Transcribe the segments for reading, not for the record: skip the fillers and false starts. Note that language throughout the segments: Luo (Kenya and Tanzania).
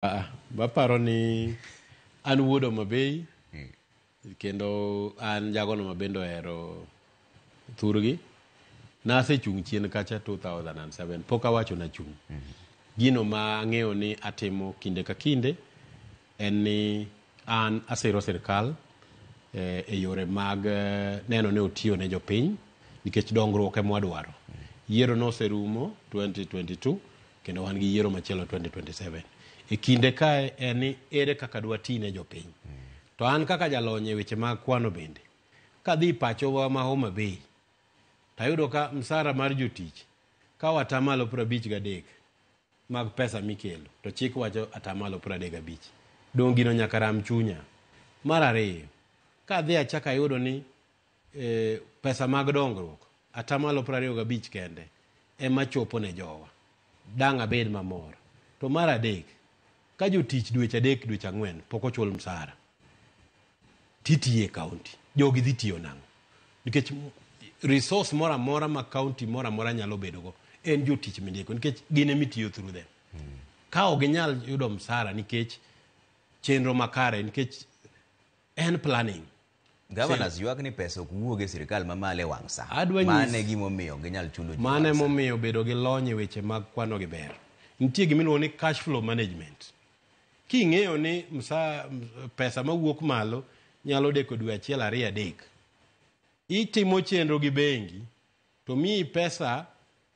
Baparo ni an wuod Homabay kendo an jagono mabendo hero thurgi. Nasechung' chien kacha 2007 pok awacho nachung'. Gino ma ang'eyo ni atimo kinde ka kinde en ni an asiro sirkal e yore mag neno ne otiyo ne jopiny nikech dongruok ema wadwaro. Yiero noserumo 2022 kendo wan gi yiero machielo 2027. E kinde kae en ni ere kaka dwa ti ne jopiny. To an kaka jalony e weche mag kwano bende kadhi pachowa ma Homabay tayudo ka msara mar jotich ka watamalo 53 mag pesa mikelo to chik wacho atamalo 35. Dong gino nyaka ram chunya. Mar ariyo kadhi achaka yudo ni pesa mag dongruok atamalo 25 kende ema chopo ne jowa. Dang' abed mamor. To mar adek ka jotich dweche 3 dweche 4 pok ochul msara titiye kaunti jogi dhi tiyo nang'o? Nikech resource mora mora ma kaunti mora mora nyalo bedogo en jotich mindiko nikech gine mitiyo through them. Ka ok ginyal yudo msara nikech chenro makare nikech en planning. Governors ywak ni pesa ok wuoge sirkal mamale wang' sa. Mane gimomiyo ginyal chulo ji. Mane momiyo bedo gi lony e weche mag kwano gi ber. Nitie gimiluongo ni cash flow management. King'eyo ni pesa mawuok malo nyalo deko dwe 1 2 3 itimo chenro gi bengi to miyi pesa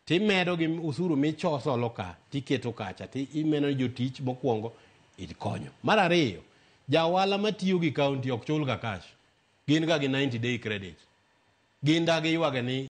timedo gi usuru michosolo ka tiketo kacha imeno jotich mokwongo ikonyo. Mar ariyo jawala matiyo gi kaunti ok chul ga cash, gin ga gi 90 day credit, gin da gi ywage ni